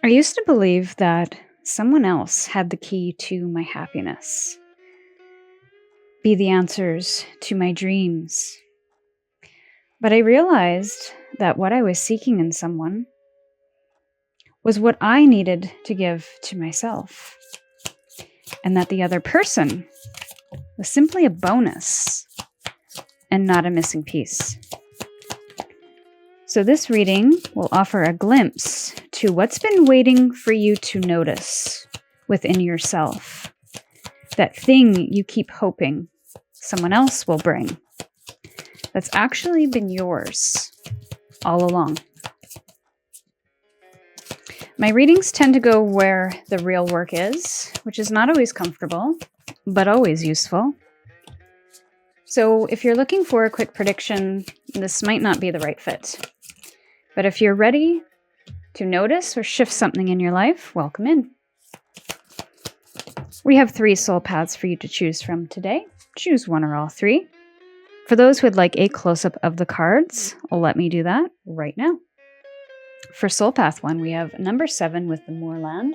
I used to believe that someone else had the key to my happiness, be the answers to my dreams. But I realized that what I was seeking in someone was what I needed to give to myself, and that the other person was simply a bonus and not a missing piece. So this reading will offer a glimpse to what's been waiting for you to notice within yourself. That thing you keep hoping someone else will bring. That's actually been yours all along. My readings tend to go where the real work is, which is not always comfortable, but always useful. So if you're looking for a quick prediction, this might not be the right fit. But if you're ready to notice or shift something in your life, welcome in. We have 3 soul paths for you to choose from today. Choose one or all 3. For those who would like a close-up of the cards, let me do that right now. For soul path 1, we have number 7 with the Moorland.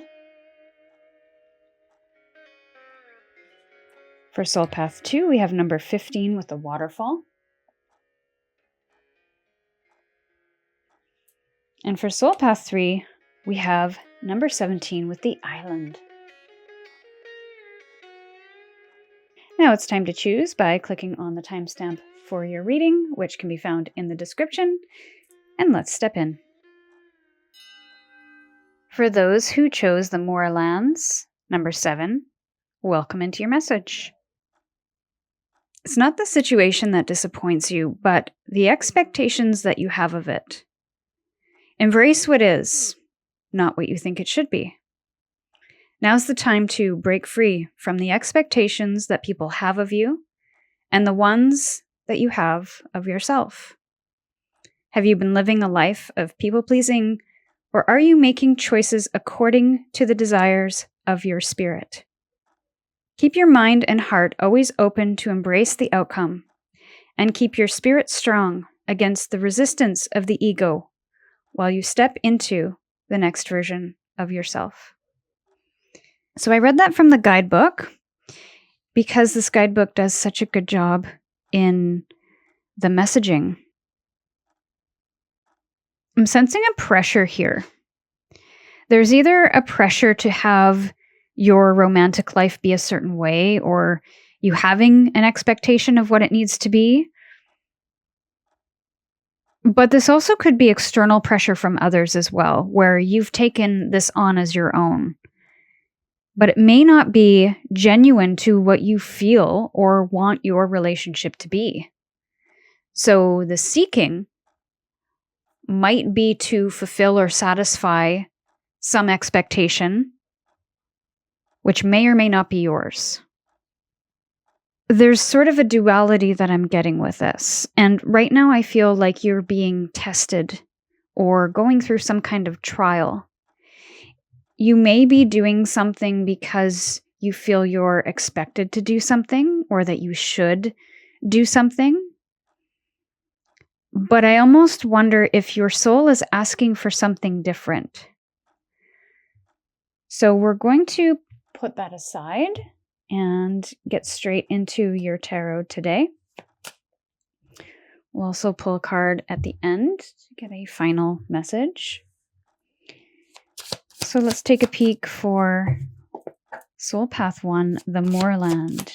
For soul path 2, we have number 15 with the Waterfall. And for soul path 3, we have number 17 with the Island. Now it's time to choose by clicking on the timestamp for your reading, which can be found in the description. And let's step in. For those who chose the Moorlands, number 7, welcome into your message. It's not the situation that disappoints you, but the expectations that you have of it. Embrace what is, not what you think it should be. Now's the time to break free from the expectations that people have of you and the ones that you have of yourself. Have you been living a life of people-pleasing, or are you making choices according to the desires of your spirit? Keep your mind and heart always open to embrace the outcome, and keep your spirit strong against the resistance of the ego while you step into the next version of yourself. So I read that from the guidebook because this guidebook does such a good job in the messaging. I'm sensing a pressure here. There's either a pressure to have your romantic life be a certain way, or you having an expectation of what it needs to be. But this also could be external pressure from others as well, where you've taken this on as your own. But it may not be genuine to what you feel or want your relationship to be. So the seeking might be to fulfill or satisfy some expectation, which may or may not be yours. There's sort of a duality that I'm getting with this. And right now I feel like you're being tested or going through some kind of trial. You may be doing something because you feel you're expected to do something or that you should do something. But I almost wonder if your soul is asking for something different. So we're going to put that aside and get straight into your tarot today. We'll also pull a card at the end to get a final message. So let's take a peek for Soul Path 1, the Moorland.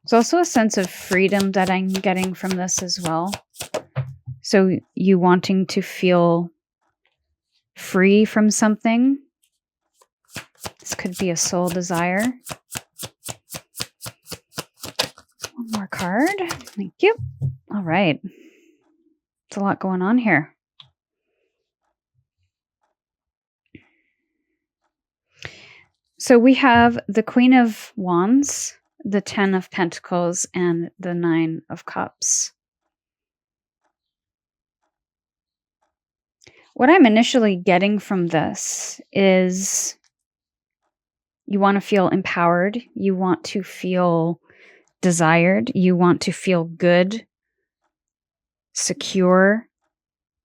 There's also a sense of freedom that I'm getting from this as well. So you wanting to feel free from something. This could be a soul desire. One more card. Thank you. All right. There's a lot going on here. So we have the Queen of Wands, the 10 of Pentacles, and the 9 of Cups. What I'm initially getting from this is you want to feel empowered. You want to feel desired. You want to feel good, secure,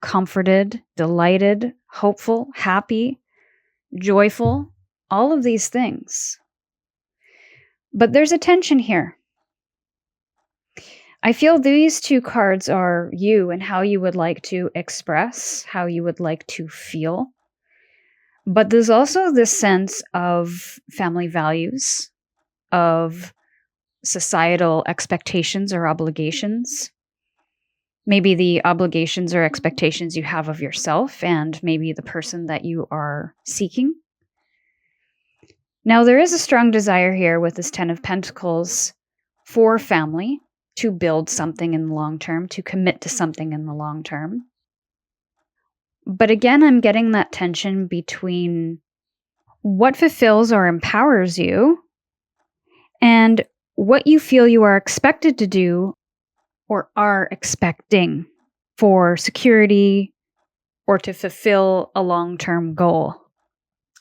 comforted, delighted, hopeful, happy, joyful, all of these things. But there's a tension here. I feel these two cards are you and how you would like to express, how you would like to feel. But there's also this sense of family values, of societal expectations or obligations. Maybe the obligations or expectations you have of yourself and maybe the person that you are seeking. Now, there is a strong desire here with this 10 of Pentacles for family, to build something in the long term, to commit to something in the long term. But again, I'm getting that tension between what fulfills or empowers you and what you feel you are expected to do or are expecting for security or to fulfill a long-term goal.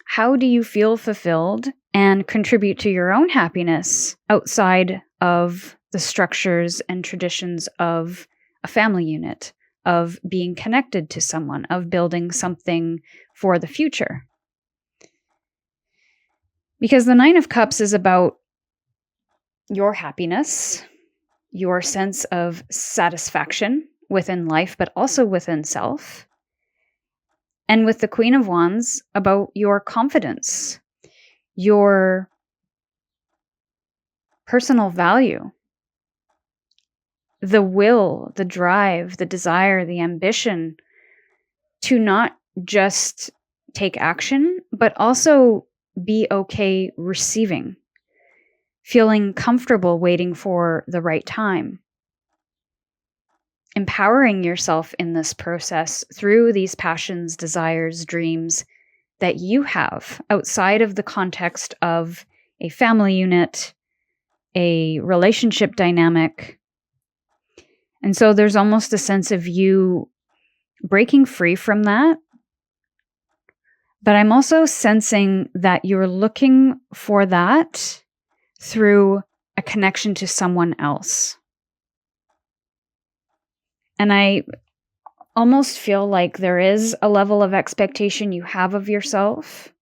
How do you feel fulfilled and contribute to your own happiness outside of the structures and traditions of a family unit, of being connected to someone, of building something for the future? Because the 9 of Cups is about your happiness, your sense of satisfaction within life, but also within self. And with the Queen of Wands, about your confidence, your personal value, the will, the drive, the desire, the ambition to not just take action, but also be okay receiving, feeling comfortable waiting for the right time, empowering yourself in this process through these passions, desires, dreams that you have outside of the context of a family unit, a relationship dynamic. And so there's almost a sense of you breaking free from that. But I'm also sensing that you're looking for that through a connection to someone else. And I almost feel like there is a level of expectation you have of yourself.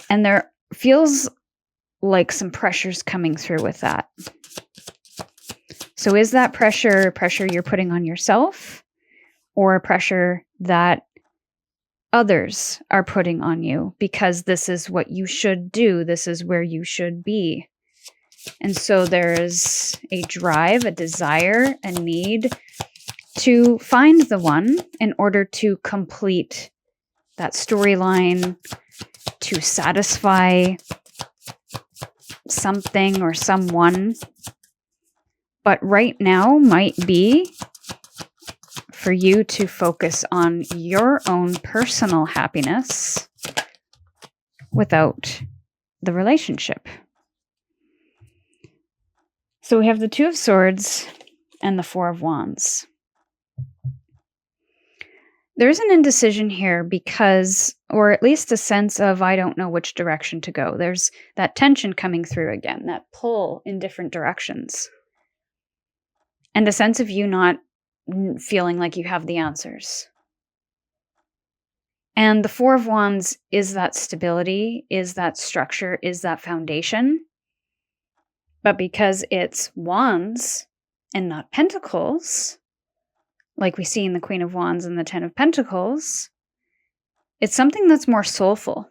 And there feels like some pressures coming through with that. So is that pressure you're putting on yourself, or a pressure that others are putting on you because this is what you should do, this is where you should be? And so there's a drive, a desire, a need to find the one in order to complete that storyline, to satisfy something or someone. But right now might be for you to focus on your own personal happiness without the relationship. So we have the 2 of Swords and the 4 of Wands. There's an indecision here because, or at least a sense of, I don't know which direction to go. There's that tension coming through again, that pull in different directions. And a sense of you not feeling like you have the answers. And the 4 of Wands is that stability, is that structure, is that foundation. But because it's Wands and not Pentacles, like we see in the Queen of Wands and the 10 of Pentacles, it's something that's more soulful.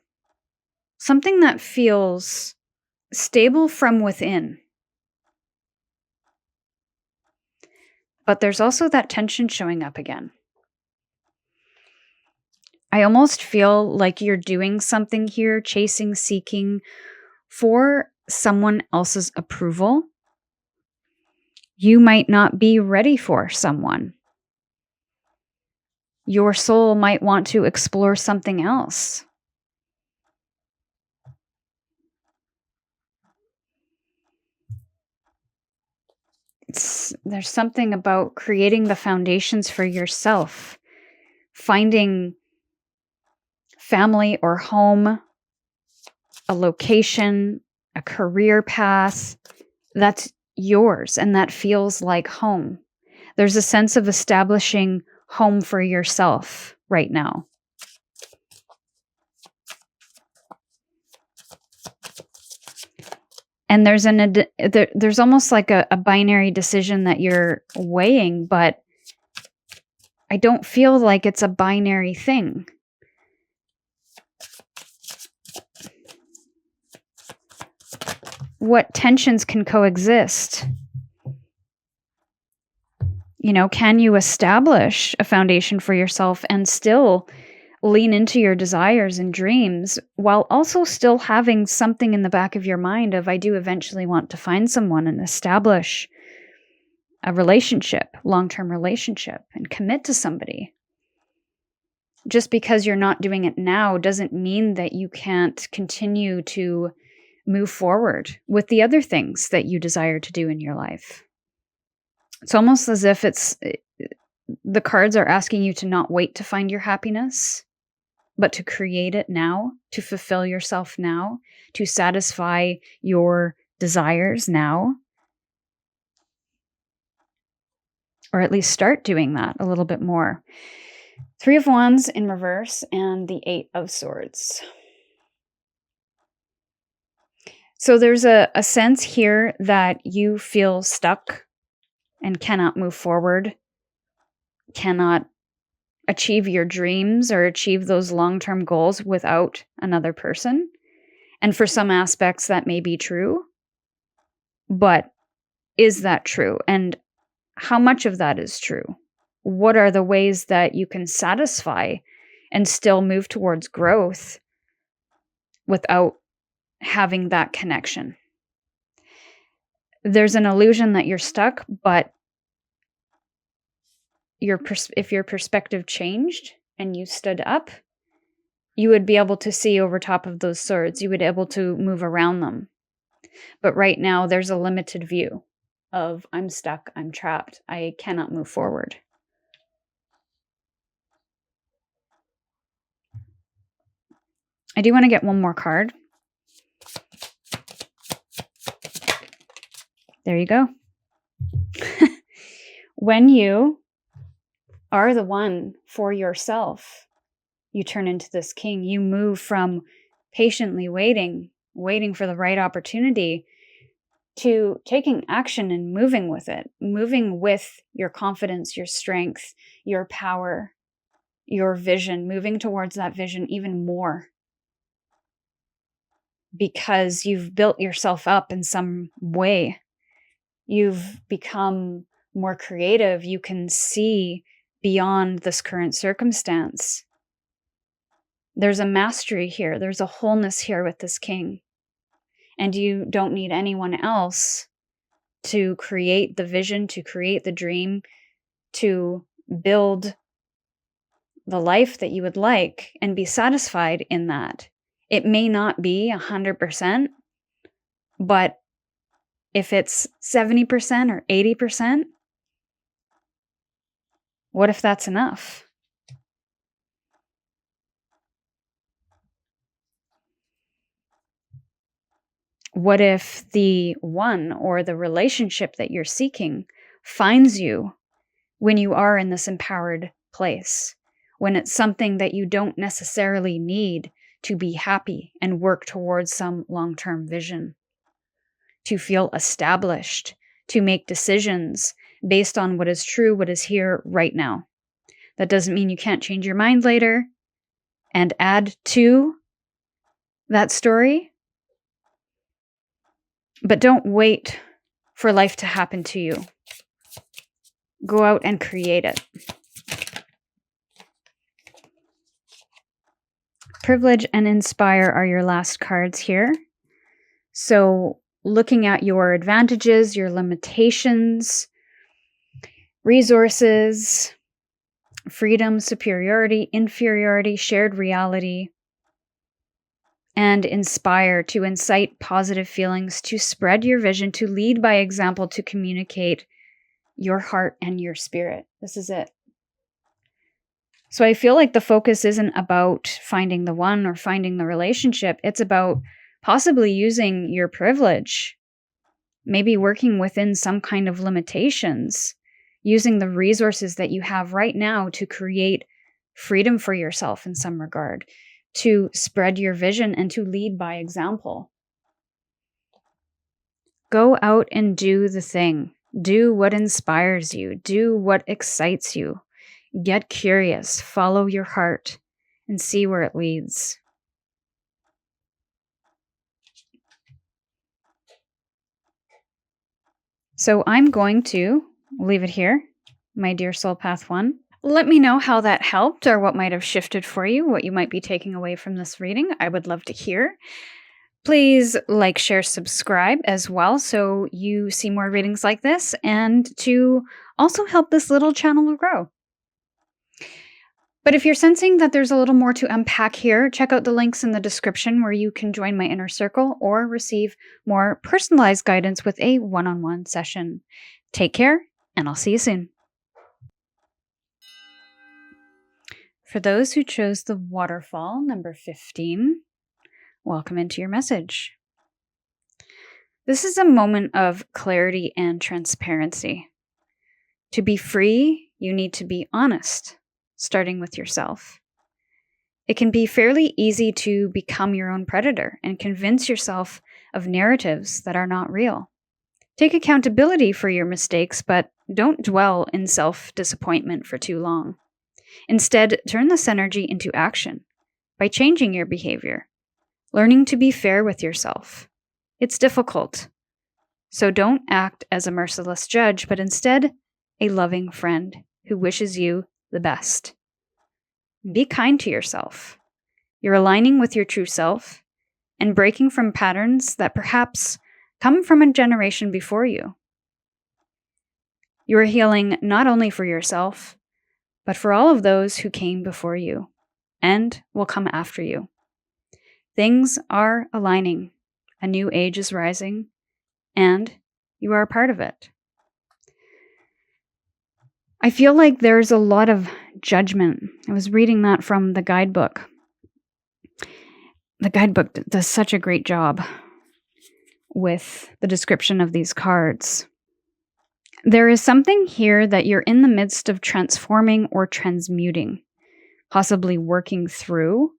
Something that feels stable from within. But there's also that tension showing up again. I almost feel like you're doing something here, chasing, seeking for someone else's approval. You might not be ready for someone. Your soul might want to explore something else. There's something about creating the foundations for yourself, finding family or home, a location, a career path that's yours and that feels like home. There's a sense of establishing home for yourself right now. And there's almost like a binary decision that you're weighing, but I don't feel like it's a binary thing. What tensions can coexist? You know, can you establish a foundation for yourself and still lean into your desires and dreams while also still having something in the back of your mind of, I do eventually want to find someone and establish a relationship, long-term relationship, and commit to somebody. Just because you're not doing it now doesn't mean that you can't continue to move forward with the other things that you desire to do in your life. It's almost as if the cards are asking you to not wait to find your happiness, but to create it now, to fulfill yourself now, to satisfy your desires now, or at least start doing that a little bit more. 3 of Wands in reverse and the 8 of Swords. So there's a sense here that you feel stuck and cannot move forward, cannot achieve your dreams or achieve those long-term goals without another person. And for some aspects that may be true, but is that true? And how much of that is true? What are the ways that you can satisfy and still move towards growth without having that connection? There's an illusion that you're stuck, but if your perspective changed and you stood up, you would be able to see over top of those swords. You would be able to move around them. But right now, there's a limited view of, I'm stuck, I'm trapped, I cannot move forward. I do want to get one more card. There you go. When you are the one for yourself, you turn into this king. You move from patiently waiting for the right opportunity, to taking action and moving with it, moving with your confidence, your strength, your power, your vision, moving towards that vision even more. Because you've built yourself up in some way. You've become more creative. You can see beyond this current circumstance. There's a mastery here. There's a wholeness here with this king. And you don't need anyone else to create the vision, to create the dream, to build the life that you would like and be satisfied in that. It may not be 100%, but if it's 70% or 80%, what if that's enough? What if the one or the relationship that you're seeking finds you when you are in this empowered place, when it's something that you don't necessarily need to be happy and work towards some long-term vision, to feel established, to make decisions based on what is true, what is here right now. That doesn't mean you can't change your mind later and add to that story. But don't wait for life to happen to you. Go out and create it. Privilege and Inspire are your last cards here. So looking at your advantages, your limitations, resources, freedom, superiority, inferiority, shared reality, and inspire, to incite positive feelings, to spread your vision, to lead by example, to communicate your heart and your spirit. This is it. So I feel like the focus isn't about finding the one or finding the relationship. It's about possibly using your privilege, maybe working within some kind of limitations, using the resources that you have right now to create freedom for yourself in some regard, to spread your vision and to lead by example. Go out and do the thing. Do what inspires you. Do what excites you. Get curious, follow your heart, and see where it leads. So I'm going to leave it here, my dear Soul Path 1. Let me know how that helped or what might have shifted for you, what you might be taking away from this reading. I would love to hear. Please like, share, subscribe as well so you see more readings like this and to also help this little channel grow. But if you're sensing that there's a little more to unpack here, check out the links in the description where you can join my inner circle or receive more personalized guidance with a one-on-one session. Take care, and I'll see you soon. For those who chose the Waterfall, number 15, welcome into your message. This is a moment of clarity and transparency. To be free, you need to be honest, starting with yourself. It can be fairly easy to become your own predator and convince yourself of narratives that are not real. Take accountability for your mistakes, but don't dwell in self-disappointment for too long. Instead, turn this energy into action by changing your behavior, learning to be fair with yourself. It's difficult, so don't act as a merciless judge, but instead a loving friend who wishes you the best. Be kind to yourself. You're aligning with your true self and breaking from patterns that perhaps come from a generation before you. You are healing not only for yourself, but for all of those who came before you and will come after you. Things are aligning. A new age is rising, and you are a part of it. I feel like there's a lot of judgment. I was reading that from the guidebook. The guidebook does such a great job with the description of these cards. There is something here that you're in the midst of transforming or transmuting, possibly working through.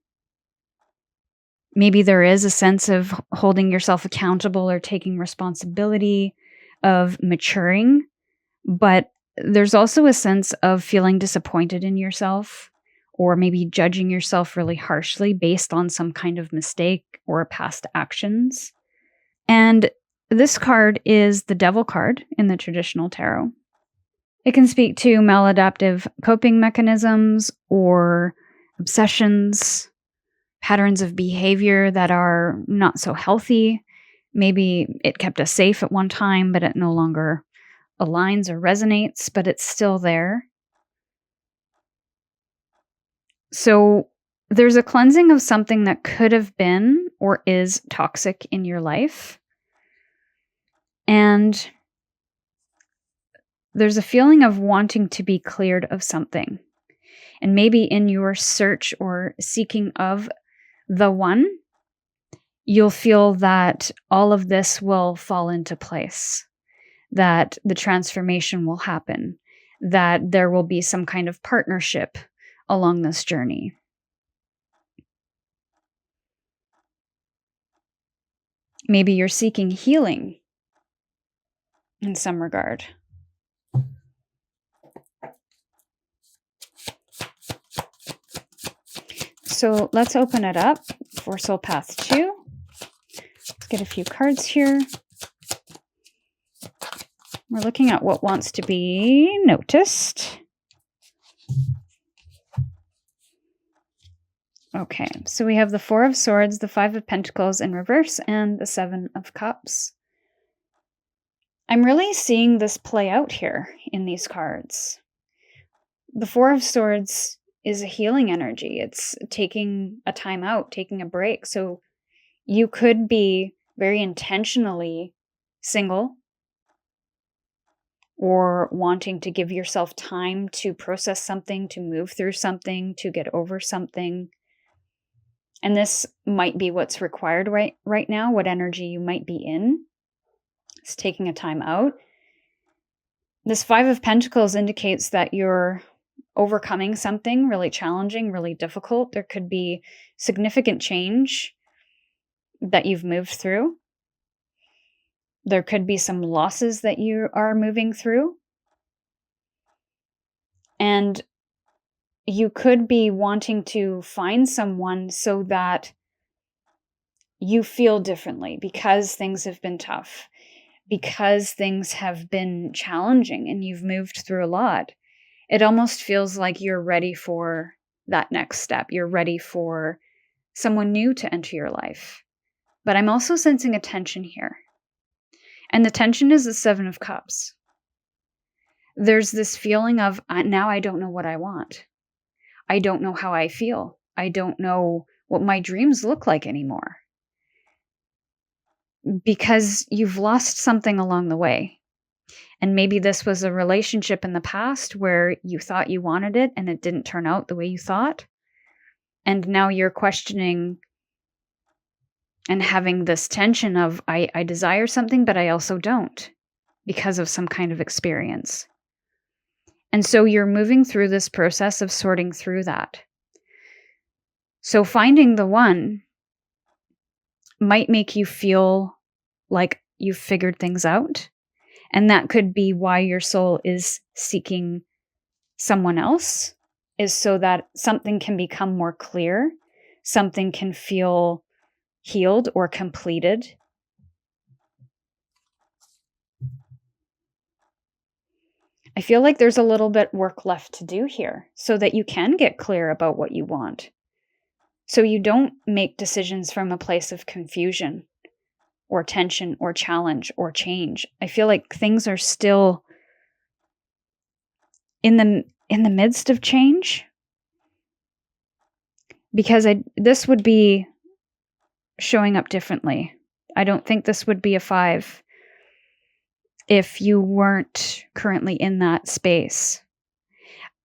Maybe there is a sense of holding yourself accountable or taking responsibility, of maturing, but there's also a sense of feeling disappointed in yourself or maybe judging yourself really harshly based on some kind of mistake or past actions. And this card is the Devil card in the traditional tarot. It can speak to maladaptive coping mechanisms or obsessions, patterns of behavior that are not so healthy. Maybe it kept us safe at one time, but it no longer aligns or resonates, but it's still there. So there's a cleansing of something that could have been or is toxic in your life. And there's a feeling of wanting to be cleared of something. And maybe in your search or seeking of the one, you'll feel that all of this will fall into place, that the transformation will happen, that there will be some kind of partnership along this journey. Maybe you're seeking healing in some regard. So let's open it up for Soul Path 2. Let's get a few cards here. We're looking at what wants to be noticed. Okay, so we have the Four of Swords, the Five of Pentacles in reverse, and the Seven of Cups. I'm really seeing this play out here in these cards. The Four of Swords is a healing energy. It's taking a time out, taking a break. So you could be very intentionally single or wanting to give yourself time to process something, to move through something, to get over something. And this might be what's required right now, what energy you might be in. It's taking a time out. This Five of Pentacles indicates that you're overcoming something really challenging, really difficult. There could be significant change that you've moved through. There could be some losses that you are moving through. And you could be wanting to find someone so that you feel differently because things have been tough, because things have been challenging and you've moved through a lot. It almost feels like you're ready for that next step. You're ready for someone new to enter your life. But I'm also sensing a tension here. And the tension is the Seven of Cups. There's this feeling of, now I don't know what I want. I don't know how I feel. I don't know what my dreams look like anymore. Because you've lost something along the way. And maybe this was a relationship in the past where you thought you wanted it and it didn't turn out the way you thought. And now you're questioning and having this tension of, I desire something, but I also don't, because of some kind of experience. And so you're moving through this process of sorting through that. So finding the one might make you feel like you've figured things out. And that could be why your soul is seeking someone else, is so that something can become more clear, something can feel healed or completed. I feel like there's a little bit work left to do here so that you can get clear about what you want. So you don't make decisions from a place of confusion or tension or challenge or change. I feel like things are still in the midst of change, because this would be showing up differently. I don't think this would be a 5 if you weren't currently in that space.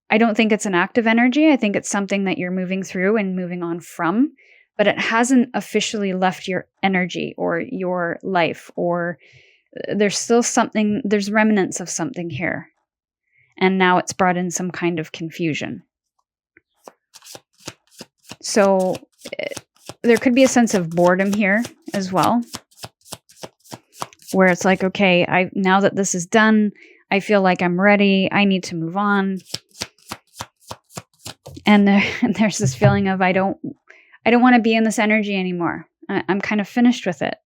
I don't think it's an active energy. I think it's something that you're moving through and moving on from, but it hasn't officially left your energy or your life, or there's still something, there's remnants of something here. And now it's brought in some kind of confusion. So there could be a sense of boredom here as well, where it's like, okay, now that this is done, I feel like I'm ready. I need to move on. And there's this feeling of, I don't want to be in this energy anymore. I'm kind of finished with it.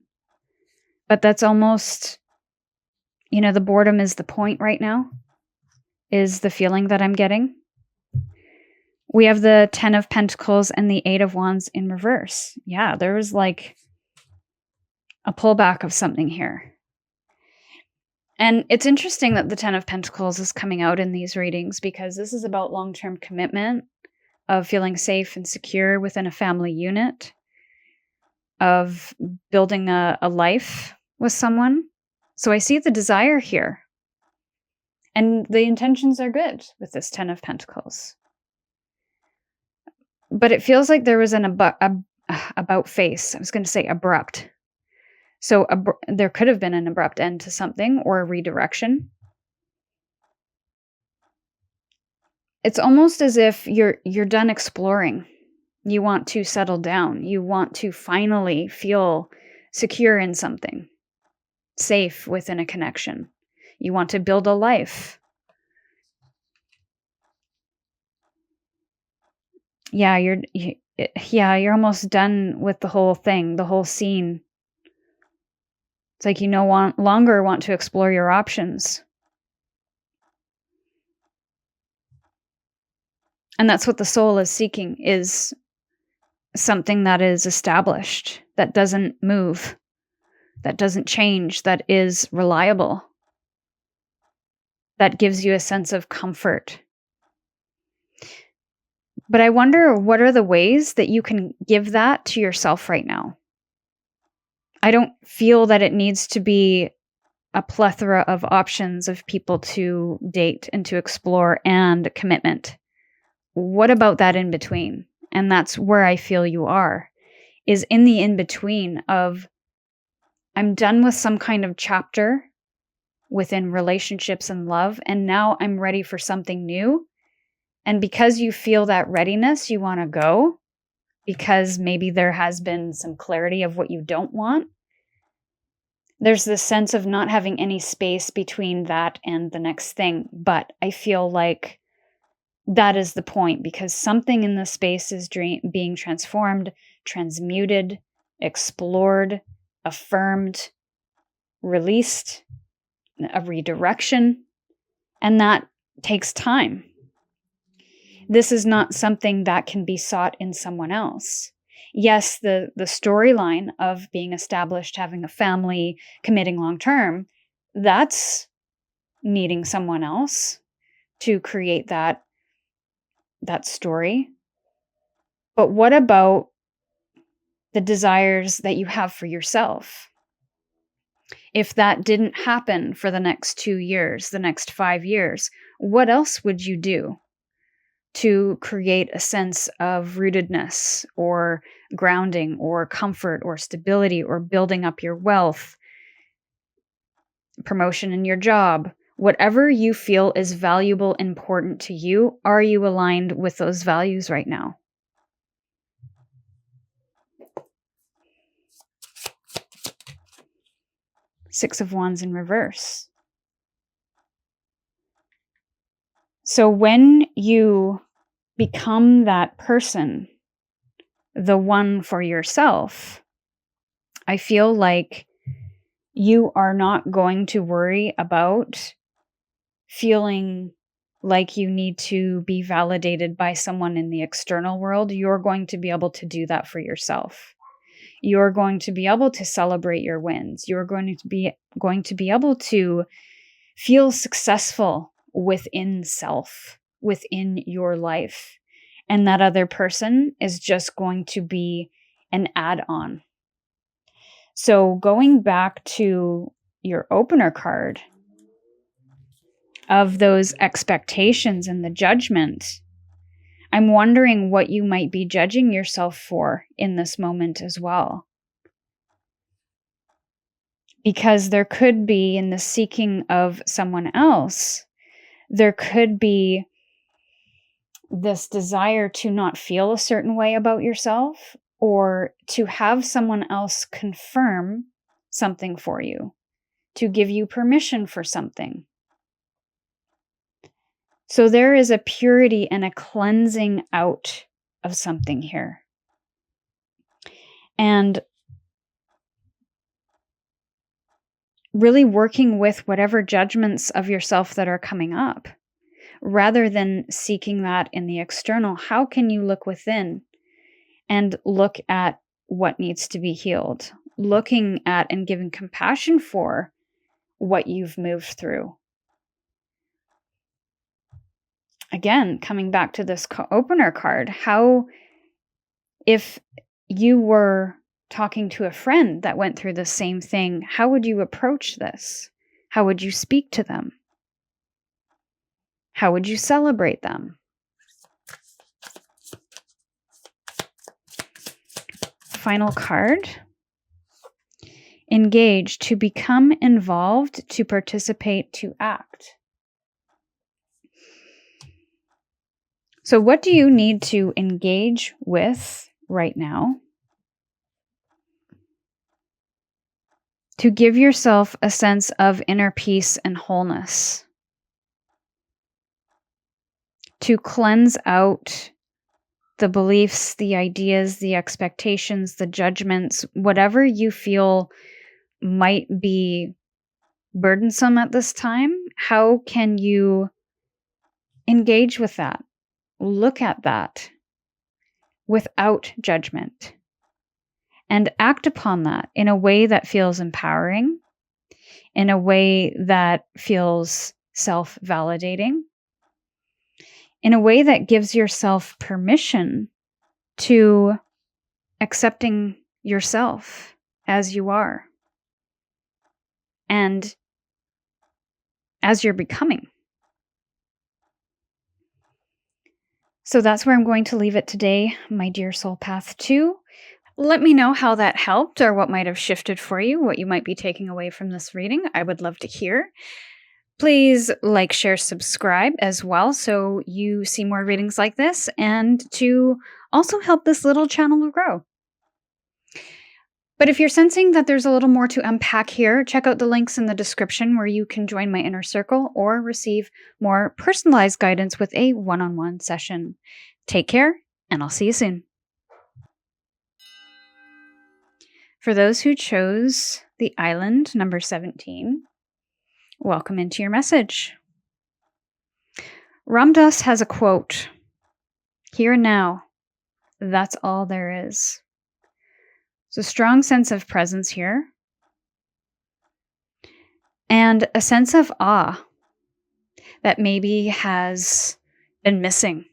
But that's almost, the boredom is the point right now, is the feeling that I'm getting. We have the 10 of Pentacles and the 8 of Wands in reverse. Yeah, there was like a pullback of something here. And it's interesting that the 10 of Pentacles is coming out in these readings, because this is about long-term commitment, of feeling safe and secure within a family unit, of building a life with someone. So I see the desire here. And the intentions are good with this 10 of Pentacles. But it feels like there was an about face. I was going to say abrupt. So there could have been an abrupt end to something, or a redirection. It's almost as if you're done exploring. You want to settle down. You want to finally feel secure in something, safe within a connection. You want to build a life. Yeah, you're almost done with the whole thing, the whole scene. It's like you no longer want to explore your options. And that's what the soul is seeking, is something that is established, that doesn't move, that doesn't change, that is reliable, that gives you a sense of comfort. But I wonder, what are the ways that you can give that to yourself right now? I don't feel that it needs to be a plethora of options of people to date and to explore and commitment. What about that in between? And that's where I feel you are, is in the in between of, I'm done with some kind of chapter within relationships and love, and now I'm ready for something new. And because you feel that readiness, you want to go, because maybe there has been some clarity of what you don't want. There's this sense of not having any space between that and the next thing. But I feel like that is the point, because something in the space is being transformed, transmuted, explored, affirmed, released, a redirection, and that takes time. This is not something that can be sought in someone else. Yes, the storyline of being established, having a family, committing long term, that's needing someone else to create that story. But what about the desires that you have for yourself? If that didn't happen for the next 2 years, the next 5 years, what else would you do to create a sense of rootedness or grounding or comfort or stability or building up your wealth, promotion in your job? Whatever you feel is valuable, important to you, are you aligned with those values right now? Six of Wands in reverse. So when you become that person, the one for yourself, I feel like you are not going to worry about feeling like you need to be validated by someone in the external world. You're going to be able to do that for yourself. You're going to be able to celebrate your wins. You're going to be able to feel successful within self, within your life. And that other person is just going to be an add-on. So going back to your opener card of those expectations and the judgment, I'm wondering what you might be judging yourself for in this moment as well. Because there could be, in the seeking of someone else, there could be this desire to not feel a certain way about yourself, or to have someone else confirm something for you, to give you permission for something. So there is a purity and a cleansing out of something here. And really working with whatever judgments of yourself that are coming up, rather than seeking that in the external. How can you look within and look at what needs to be healed? Looking at and giving compassion for what you've moved through. Again, coming back to this opener card, how, if you were talking to a friend that went through the same thing, how would you approach this? How would you speak to them? How would you celebrate them? Final card. Engage, to become involved, to participate, to act. So what do you need to engage with right now to give yourself a sense of inner peace and wholeness? To cleanse out the beliefs, the ideas, the expectations, the judgments, whatever you feel might be burdensome at this time. How can you engage with that? Look at that without judgment and act upon that in a way that feels empowering, in a way that feels self-validating, in a way that gives yourself permission to accepting yourself as you are and as you're becoming. So that's where I'm going to leave it today, my dear Soul Path 2. Let me know how that helped, or what might have shifted for you, what you might be taking away from this reading. I would love to hear. Please like, share, subscribe as well so you see more readings like this and to also help this little channel grow. But if you're sensing that there's a little more to unpack here, check out the links in the description where you can join my inner circle or receive more personalized guidance with a one-on-one session. Take care, and I'll see you soon. For those who chose the island, number 17, welcome into your message. Ram Dass has a quote, "Here and now, that's all there is." It's a strong sense of presence here and a sense of awe that maybe has been missing.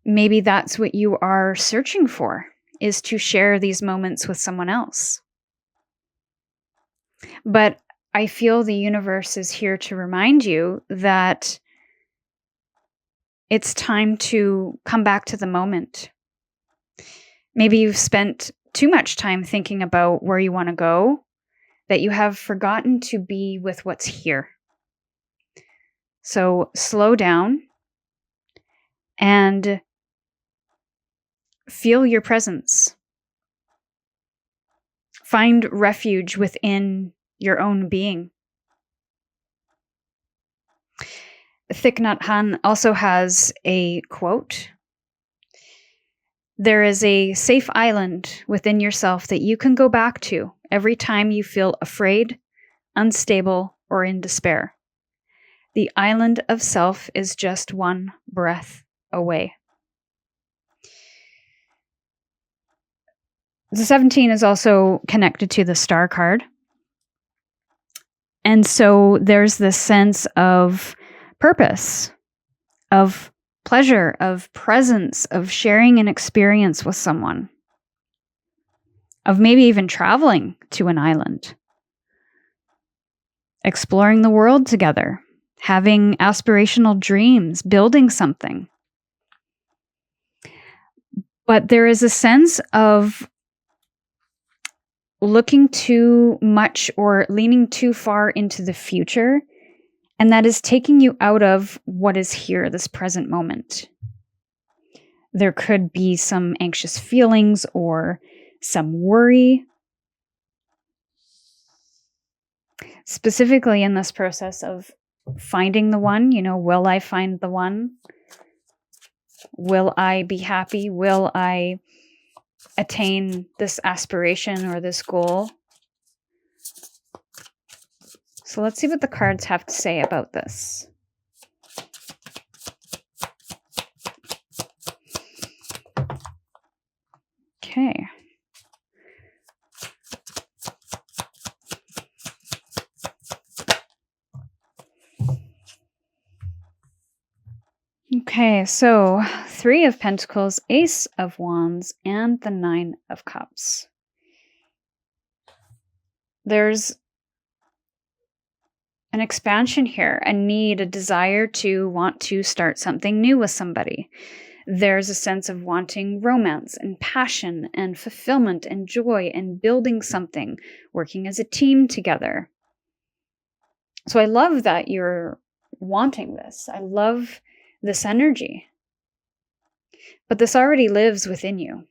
Maybe that's what you are searching for, is to share these moments with someone else. But I feel the universe is here to remind you that it's time to come back to the moment. Maybe you've spent too much time thinking about where you want to go, that you have forgotten to be with what's here. So slow down and feel your presence. Find refuge within your own being. Thich Nhat Hanh also has a quote, "There is a safe island within yourself that you can go back to every time you feel afraid, unstable, or in despair. The island of self is just one breath away." The 17 is also connected to the star card. And so there's this sense of purpose, of pleasure, of presence, of sharing an experience with someone, of maybe even traveling to an island, exploring the world together, having aspirational dreams, building something. But there is a sense of looking too much or leaning too far into the future, and that is taking you out of what is here, this present moment. There could be some anxious feelings or some worry. Specifically in this process of finding the one, will I find the one? Will I be happy? Will I attain this aspiration or this goal? So let's see what the cards have to say about this. Okay. Okay, so 3 of Pentacles, Ace of Wands, and the 9 of Cups. There's an expansion here, a need, a desire to want to start something new with somebody. There's a sense of wanting romance and passion and fulfillment and joy and building something, working as a team together. So I love that you're wanting this. I love this energy. But this already lives within you.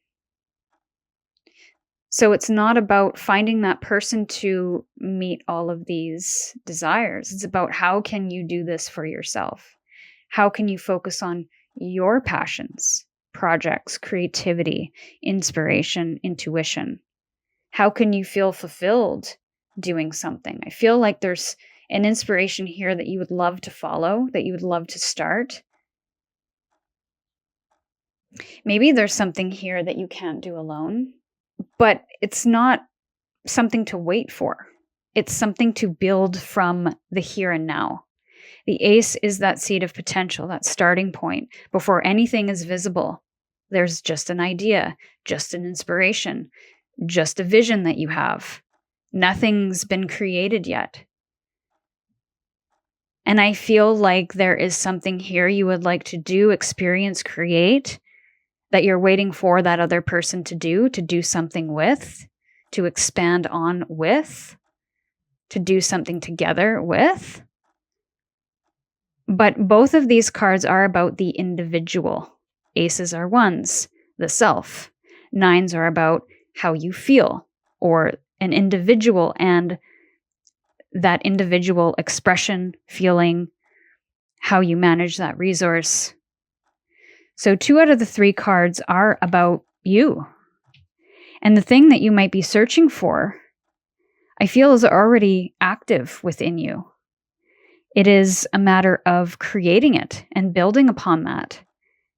So it's not about finding that person to meet all of these desires. It's about how can you do this for yourself? How can you focus on your passions, projects, creativity, inspiration, intuition? How can you feel fulfilled doing something? I feel like there's an inspiration here that you would love to follow, that you would love to start. Maybe there's something here that you can't do alone, but it's not something to wait for. It's something to build from the here and now. The ace is that seed of potential, that starting point. Before anything is visible, there's just an idea, just an inspiration, just a vision that you have. Nothing's been created yet. And I feel like there is something here you would like to do, experience, create, that you're waiting for that other person to do something with, to expand on with, to do something together with. But both of these cards are about the individual. Aces are ones, the self. Nines are about how you feel, or an individual and that individual expression, feeling, how you manage that resource. So 2 out of the 3 cards are about you. And the thing that you might be searching for, I feel, is already active within you. It is a matter of creating it and building upon that,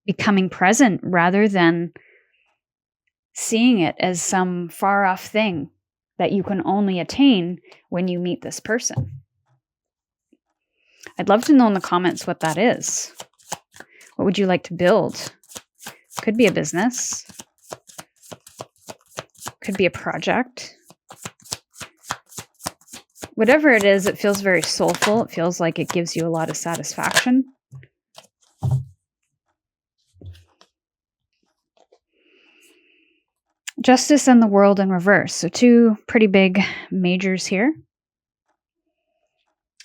becoming present rather than seeing it as some far off thing that you can only attain when you meet this person. I'd love to know in the comments what that is. What would you like to build? Could be a business. Could be a project. Whatever it is, it feels very soulful. It feels like it gives you a lot of satisfaction. Justice and the World in reverse. So 2 pretty big majors here.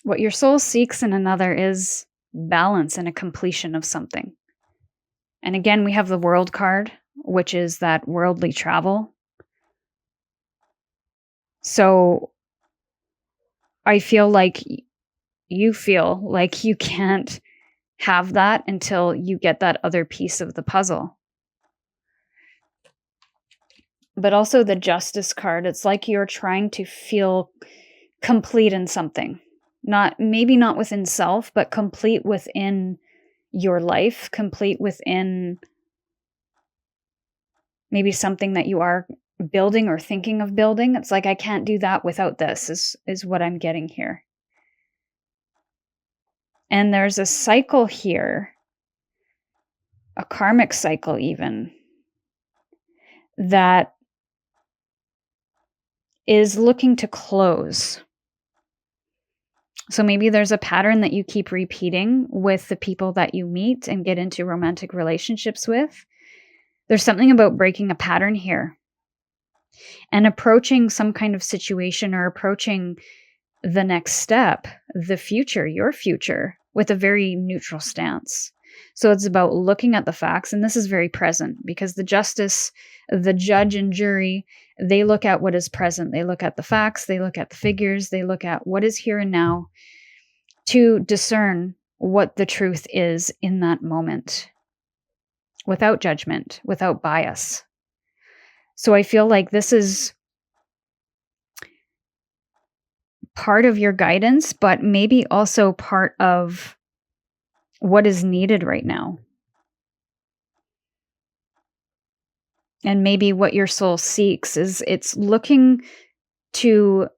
What your soul seeks in another is balance and a completion of something. And again, we have the World card, which is that worldly travel. So I feel like you can't have that until you get that other piece of the puzzle. But also the Justice card, it's like you're trying to feel complete in something. Maybe not within self, but complete within your life, complete within maybe something that you are building or thinking of building. It's like, I can't do that without this, is what I'm getting here. And there's a cycle here, a karmic cycle even, that is looking to close. So maybe there's a pattern that you keep repeating with the people that you meet and get into romantic relationships with. There's something about breaking a pattern here and approaching some kind of situation or approaching the next step, the future, your future, with a very neutral stance. So it's about looking at the facts, and this is very present because the justice, the judge and jury, they look at what is present. They look at the facts, they look at the figures, they look at what is here and now to discern what the truth is in that moment without judgment, without bias. So I feel like this is part of your guidance, but maybe also part of what is needed right now. And maybe what your soul seeks is it's looking to,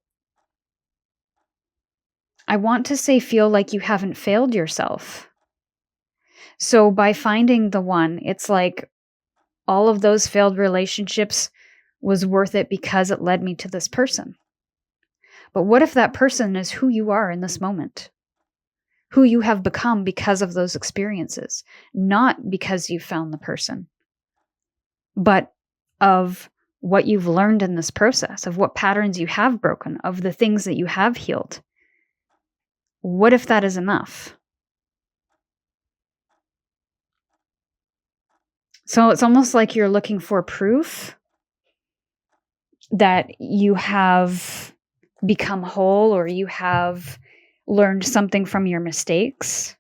I want to say, feel like you haven't failed yourself. So by finding the one, it's like all of those failed relationships was worth it because it led me to this person. But what if that person is who you are in this moment? Who you have become because of those experiences, not because you found the person, but of what you've learned in this process, of what patterns you have broken, of the things that you have healed. What if that is enough? So it's almost like you're looking for proof that you have become whole or you have learned something from your mistakes.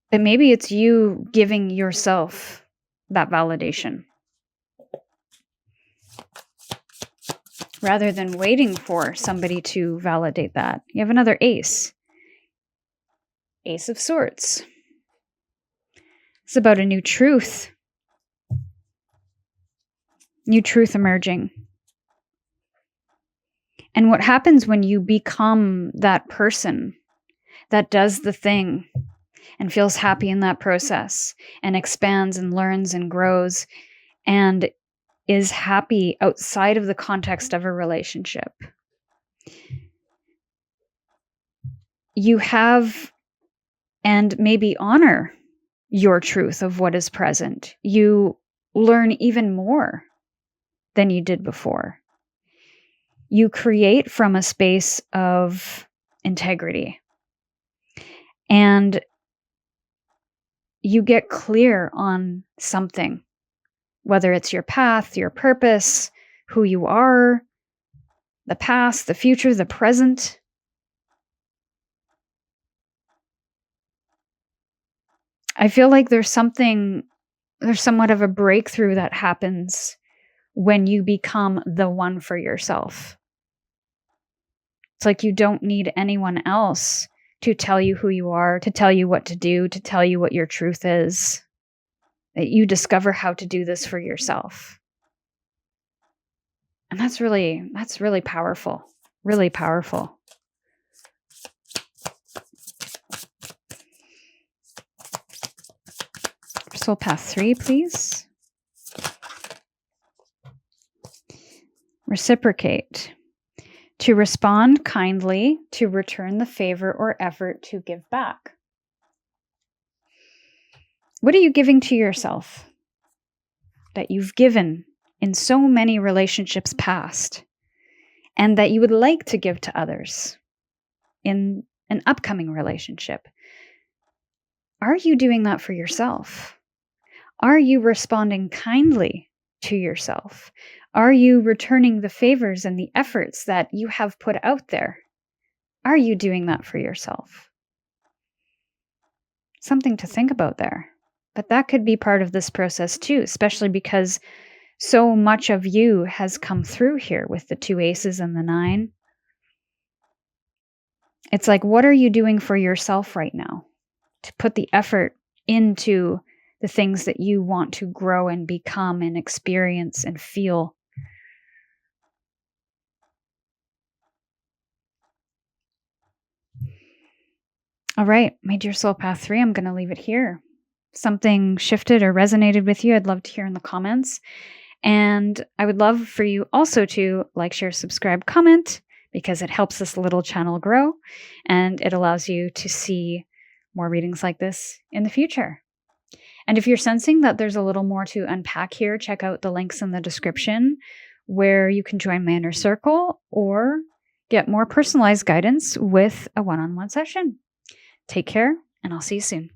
But maybe it's you giving yourself that validation rather than waiting for somebody to validate that. You have another ace. Ace of Swords. It's about a new truth. New truth emerging. And what happens when you become that person that does the thing and feels happy in that process and expands and learns and grows and is happy outside of the context of a relationship? You have and maybe honor your truth of what is present. You learn even more than you did before. You create from a space of integrity. And you get clear on something, whether it's your path, your purpose, who you are, the past, the future, the present. I feel like there's somewhat of a breakthrough that happens when you become the one for yourself. It's like you don't need anyone else to tell you who you are, to tell you what to do, to tell you what your truth is. That you discover how to do this for yourself. And that's really powerful. Really powerful. Soul Path 3, please. Reciprocate. To respond kindly, to return the favor or effort to give back. What are you giving to yourself that you've given in so many relationships past and that you would like to give to others in an upcoming relationship? Are you doing that for yourself? Are you responding kindly to yourself? Are you returning the favors and the efforts that you have put out there? Are you doing that for yourself? Something to think about there. But that could be part of this process too, especially because so much of you has come through here with the 2 aces and the 9. It's like, what are you doing for yourself right now to put the effort into the things that you want to grow and become and experience and feel? All right, my dear Soul Path 3, I'm going to leave it here. Something shifted or resonated with you, I'd love to hear in the comments. And I would love for you also to like, share, subscribe, comment, because it helps this little channel grow and it allows you to see more readings like this in the future. And if you're sensing that there's a little more to unpack here, check out the links in the description where you can join my inner circle or get more personalized guidance with a one-on-one session. Take care, and I'll see you soon.